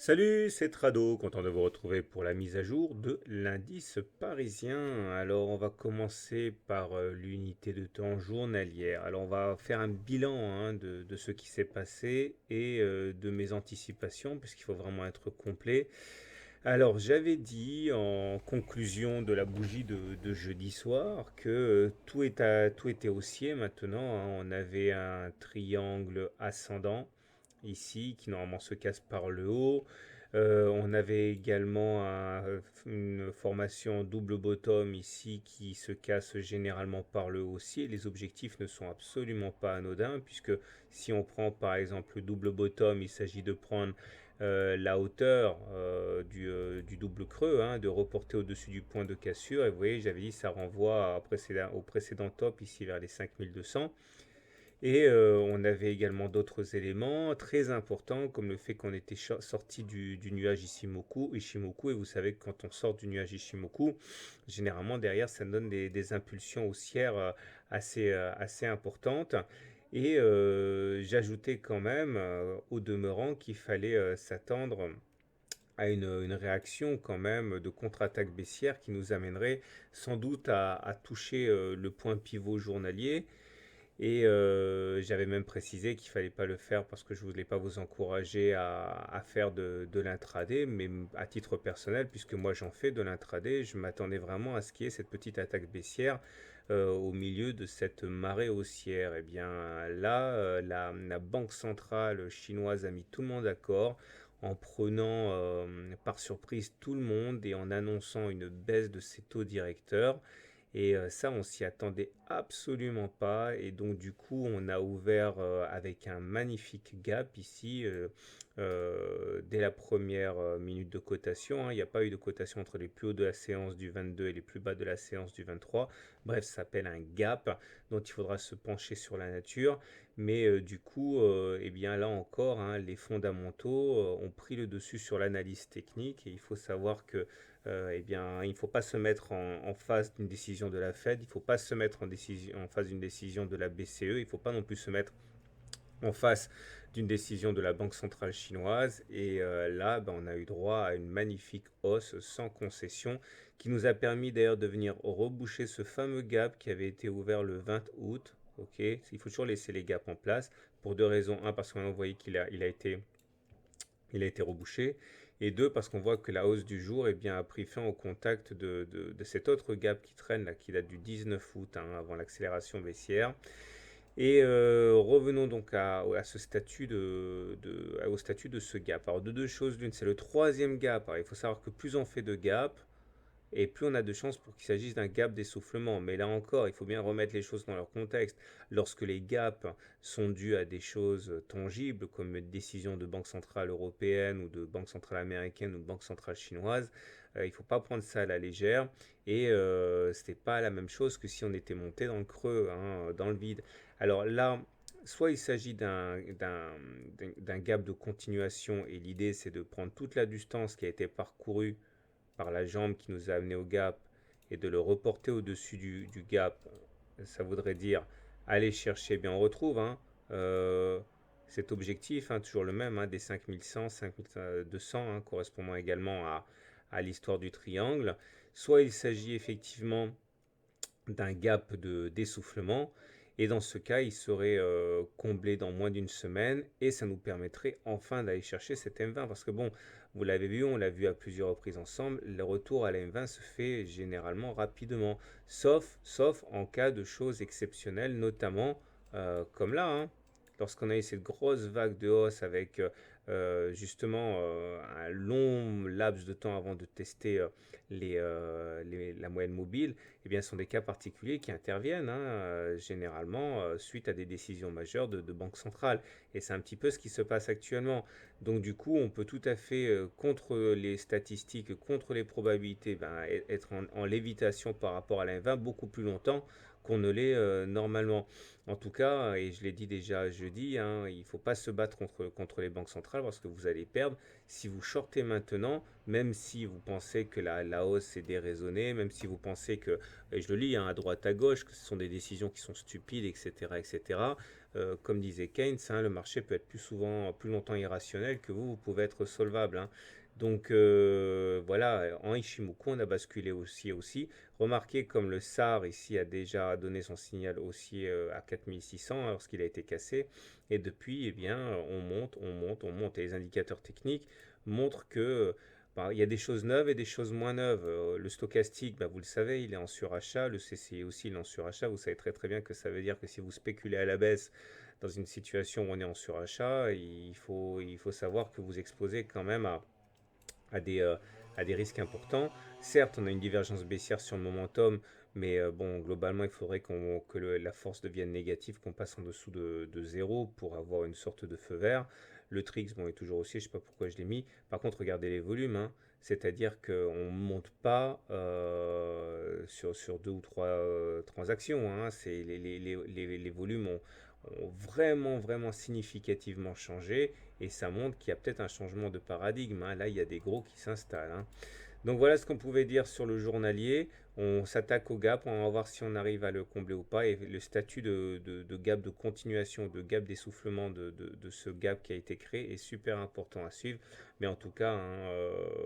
Salut, c'est Trado, content de vous retrouver pour la mise à jour de l'indice parisien. Alors on va commencer par l'unité de temps journalière. Alors on va faire un bilan de ce qui s'est passé et de mes anticipations, puisqu'il faut vraiment être complet. Alors j'avais dit en conclusion de la bougie de jeudi soir que tout était haussier maintenant, hein. On avait un triangle ascendant ici qui normalement se casse par le haut. On avait également une formation double bottom ici qui se casse généralement par le haut aussi. Les objectifs ne sont absolument pas anodins puisque si on prend par exemple le double bottom, il s'agit de prendre la hauteur du double creux, hein, de reporter au-dessus du point de cassure. Et vous voyez, j'avais dit ça renvoie au précédent top ici vers les 5200. Et on avait également d'autres éléments très importants, comme le fait qu'on était sorti du nuage Ishimoku, et vous savez que quand on sort du nuage Ishimoku, généralement derrière ça donne des impulsions haussières assez importantes. Et j'ajoutais quand même au demeurant qu'il fallait s'attendre à une réaction quand même de contre-attaque baissière qui nous amènerait sans doute à toucher le point pivot journalier. Et j'avais même précisé qu'il fallait pas le faire parce que je voulais pas vous encourager à faire de l'intraday, mais à titre personnel, puisque moi j'en fais de l'intraday, je m'attendais vraiment à ce qu'il y ait cette petite attaque baissière au milieu de cette marée haussière. Et bien là, la Banque centrale chinoise a mis tout le monde d'accord en prenant par surprise tout le monde et en annonçant une baisse de ses taux directeurs. Et ça, on s'y attendait absolument pas. Et donc, du coup, on a ouvert avec un magnifique gap ici dès la première minute de cotation, hein. Il n'y a pas eu de cotation entre les plus hauts de la séance du 22 et les plus bas de la séance du 23. Bref, ça s'appelle un gap dont il faudra se pencher sur la nature. Mais du coup, eh bien là encore, hein, les fondamentaux ont pris le dessus sur l'analyse technique. Et il faut savoir que eh bien, il ne faut pas se mettre en face d'une décision de la Fed, il ne faut pas se mettre en face d'une décision de la BCE, il ne faut pas non plus se mettre en face d'une décision de la Banque centrale chinoise. Et là, ben, on a eu droit à une magnifique hausse sans concession qui nous a permis d'ailleurs de venir reboucher ce fameux gap qui avait été ouvert le 20 août. Ok, il faut toujours laisser les gaps en place pour deux raisons. Un, parce qu'on a envoyé il a été rebouché. Et deux, parce qu'on voit que la hausse du jour eh bien, a pris fin au contact de cet autre gap qui traîne, là, qui date du 19 août, hein, avant l'accélération baissière. Et revenons donc à ce au statut de ce gap. Alors, de deux choses l'une, c'est le troisième gap. Alors, il faut savoir que plus on fait de gap, et plus on a de chances pour qu'il s'agisse d'un gap d'essoufflement. Mais là encore, il faut bien remettre les choses dans leur contexte. Lorsque les gaps sont dus à des choses tangibles, comme une décision de banque centrale européenne ou de banque centrale américaine ou de banque centrale chinoise, il ne faut pas prendre ça à la légère. Et ce n'était pas la même chose que si on était monté dans le creux, hein, dans le vide. Alors là, soit il s'agit d'un gap de continuation et l'idée c'est de prendre toute la distance qui a été parcourue par la jambe qui nous a amené au gap et de le reporter au-dessus du gap, ça voudrait dire aller chercher, bien on retrouve cet objectif, hein, toujours le même, hein, des 5100, 5200, hein, correspondant également à l'histoire du triangle. Soit il s'agit effectivement d'un gap d'essoufflement. Et dans ce cas, il serait comblé dans moins d'une semaine et ça nous permettrait enfin d'aller chercher cet M20. Parce que bon, vous l'avez vu, on l'a vu à plusieurs reprises ensemble, le retour à la M20 se fait généralement rapidement. Sauf en cas de choses exceptionnelles, notamment comme là, hein, lorsqu'on a eu cette grosse vague de hausse avec justement un long laps de temps avant de tester la moyenne mobile, eh bien, ce sont des cas particuliers qui interviennent hein, généralement suite à des décisions majeures de banque centrale. Et c'est un petit peu ce qui se passe actuellement. Donc du coup, on peut tout à fait, contre les statistiques, contre les probabilités, ben, être en lévitation par rapport à la 20 beaucoup plus longtemps qu'on ne l'est normalement. En tout cas, et je l'ai dit déjà jeudi, hein, il ne faut pas se battre contre les banques centrales parce que vous allez perdre. Si vous shortez maintenant, même si vous pensez que la hausse est déraisonnée, même si vous pensez que, et je le lis hein, à droite à gauche, que ce sont des décisions qui sont stupides, etc., etc., comme disait Keynes, hein, le marché peut être plus longtemps irrationnel que vous pouvez être solvable, hein. Donc voilà, en Ichimoku, on a basculé aussi. Remarquez comme le SAR ici a déjà donné son signal haussier à 4600 lorsqu'il a été cassé. Et depuis, eh bien, on monte. Et les indicateurs techniques montrent que il y a des choses neuves et des choses moins neuves. Le stochastique, vous le savez, il est en surachat. Le CCI aussi, il est en surachat. Vous savez très très bien que ça veut dire que si vous spéculez à la baisse dans une situation où on est en surachat, il faut savoir que vous exposez quand même à des, euh, à des risques importants. Certes, on a une divergence baissière sur le momentum, mais bon, globalement, il faudrait que la force devienne négative, qu'on passe en dessous de 0 pour avoir une sorte de feu vert. Le Trix, bon, est toujours haussier, je ne sais pas pourquoi je l'ai mis. Par contre, regardez les volumes, hein. C'est-à-dire qu'on ne monte pas sur deux ou trois transactions, hein. Les volumes ont vraiment, vraiment significativement changé. Et ça montre qu'il y a peut-être un changement de paradigme, hein. Là, il y a des gros qui s'installent, hein. Donc voilà ce qu'on pouvait dire sur le journalier. On s'attaque au gap, on va voir si on arrive à le combler ou pas. Et le statut de gap de continuation, de gap d'essoufflement de ce gap qui a été créé est super important à suivre. Mais en tout cas, hein,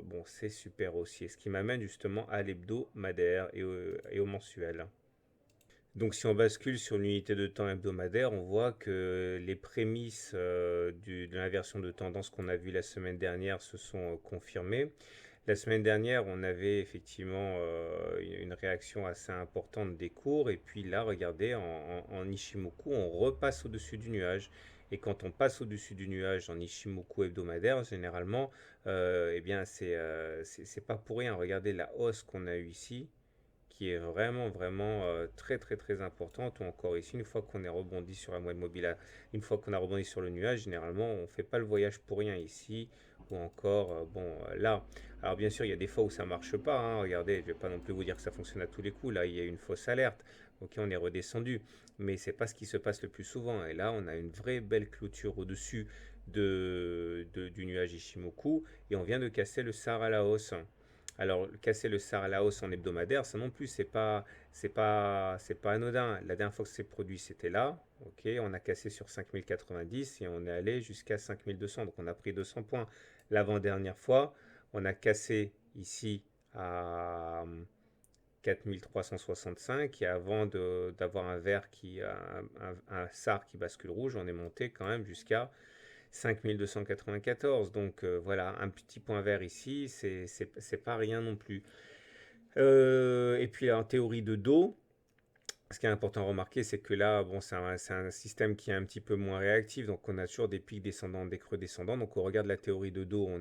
bon, c'est super haussier. Ce qui m'amène justement à l'hebdomadaire et au mensuel. Donc si on bascule sur l'unité de temps hebdomadaire, on voit que les prémices de l'inversion de tendance qu'on a vue la semaine dernière se sont confirmées. La semaine dernière, on avait effectivement une réaction assez importante des cours. Et puis là, regardez, en Ichimoku, on repasse au-dessus du nuage. Et quand on passe au-dessus du nuage en Ichimoku hebdomadaire, généralement, eh bien, c'est pas pour rien. Regardez la hausse qu'on a eue ici qui est vraiment, vraiment très, très, très importante. Ou encore ici, une fois qu'on est rebondi sur la moyenne mobile, une fois qu'on a rebondi sur le nuage, généralement, on ne fait pas le voyage pour rien ici. Ou encore, bon, là. Alors, bien sûr, il y a des fois où ça ne marche pas, hein. Regardez, je ne vais pas non plus vous dire que ça fonctionne à tous les coups. Là, il y a une fausse alerte. Ok, on est redescendu. Mais c'est pas ce qui se passe le plus souvent. Et là, on a une vraie belle clôture au-dessus du nuage Ishimoku. Et on vient de casser le SAR à la hausse. Alors, casser le SAR à la hausse en hebdomadaire, ça non plus, c'est pas anodin. La dernière fois que c'est produit, c'était là. Ok, on a cassé sur 5090 et on est allé jusqu'à 5200. Donc, on a pris 200 points. L'avant-dernière fois, on a cassé ici à 4365 et avant d'avoir un vert un SAR qui bascule rouge, on est monté quand même jusqu'à 5294. Donc voilà, un petit point vert ici, c'est pas rien non plus. Et puis en théorie de dos, ce qui est important à remarquer, c'est que là, bon, c'est un système qui est un petit peu moins réactif, donc on a toujours des pics descendants, des creux descendants. Donc on regarde la théorie de dos, on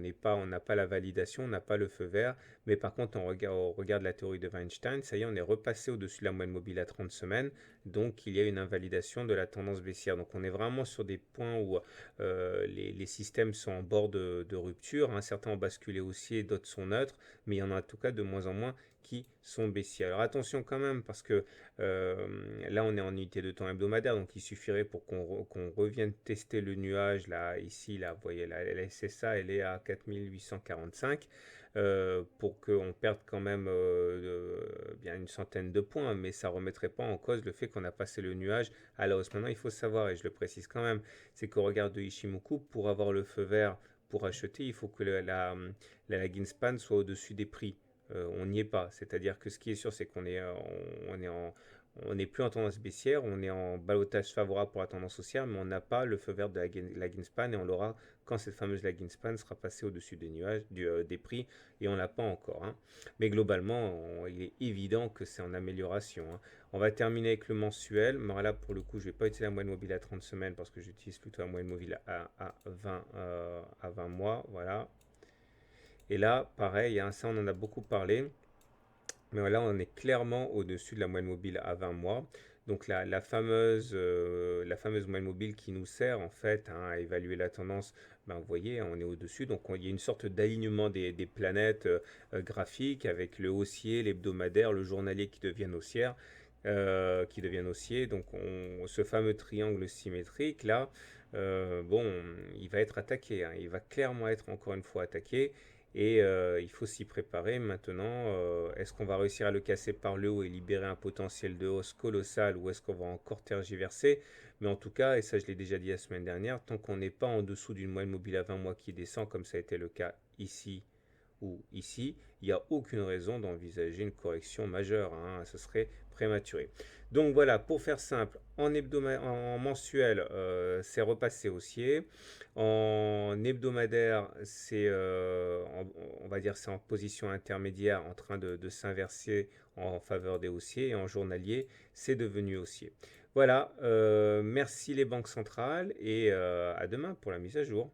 n'a pas la validation, on n'a pas le feu vert, mais par contre on regarde la théorie de Weinstein, ça y est, on est repassé au-dessus de la moyenne mobile à 30 semaines, donc il y a une invalidation de la tendance baissière. Donc on est vraiment sur des points où les systèmes sont en bord de rupture, hein. Certains ont basculé haussier, d'autres sont neutres, mais il y en a en tout cas de moins en moins qui sont baissiers. Alors attention quand même, parce que là, on est en unité de temps hebdomadaire, donc il suffirait pour qu'on revienne tester le nuage, là, ici, là, vous voyez, la SSA, elle est à 4845, pour qu'on perde quand même bien une centaine de points, mais ça ne remettrait pas en cause le fait qu'on a passé le nuage à la hausse. Maintenant, il faut savoir, et je le précise quand même, c'est qu'au regard de Ishimoku, pour avoir le feu vert pour acheter, il faut que la lagging span soit au-dessus des prix. On n'y est pas. C'est-à-dire que ce qui est sûr, c'est on n'est plus en tendance baissière, on est en balotage favorable pour la tendance haussière, mais on n'a pas le feu vert de la Ginspan et on l'aura quand cette fameuse la Ginspan sera passée au-dessus des nuages, des prix et on l'a pas encore, hein. Mais globalement, il est évident que c'est en amélioration, hein. On va terminer avec le mensuel. Mais là, pour le coup, je ne vais pas utiliser la moyenne mobile à 30 semaines parce que j'utilise plutôt la moyenne mobile à 20 mois. Voilà. Et là, pareil, hein, ça on en a beaucoup parlé. Mais là, on est clairement au-dessus de la moyenne mobile à 20 mois. Donc la fameuse moyenne mobile qui nous sert en fait, hein, à évaluer la tendance, vous voyez, on est au-dessus. Donc il y a une sorte d'alignement des planètes graphiques avec le haussier, l'hebdomadaire, le journalier qui deviennent haussiers. Donc ce fameux triangle symétrique là, bon, il va être attaqué, hein. Il va clairement être encore une fois attaqué. et il faut s'y préparer maintenant. Est-ce qu'on va réussir à le casser par le haut et libérer un potentiel de hausse colossal, ou est-ce qu'on va encore tergiverser? Mais en tout cas, et ça je l'ai déjà dit la semaine dernière, tant qu'on n'est pas en dessous d'une moyenne mobile à 20 mois qui descend, comme ça a été le cas ici ou ici, il n'y a aucune raison d'envisager une correction majeure, hein, ce serait prématuré. Donc voilà, pour faire simple, en mensuel, c'est repassé haussier. En hebdomadaire, on va dire, c'est en position intermédiaire, en train de s'inverser en faveur des haussiers. Et en journalier, c'est devenu haussier. Voilà, merci les banques centrales, et à demain pour la mise à jour.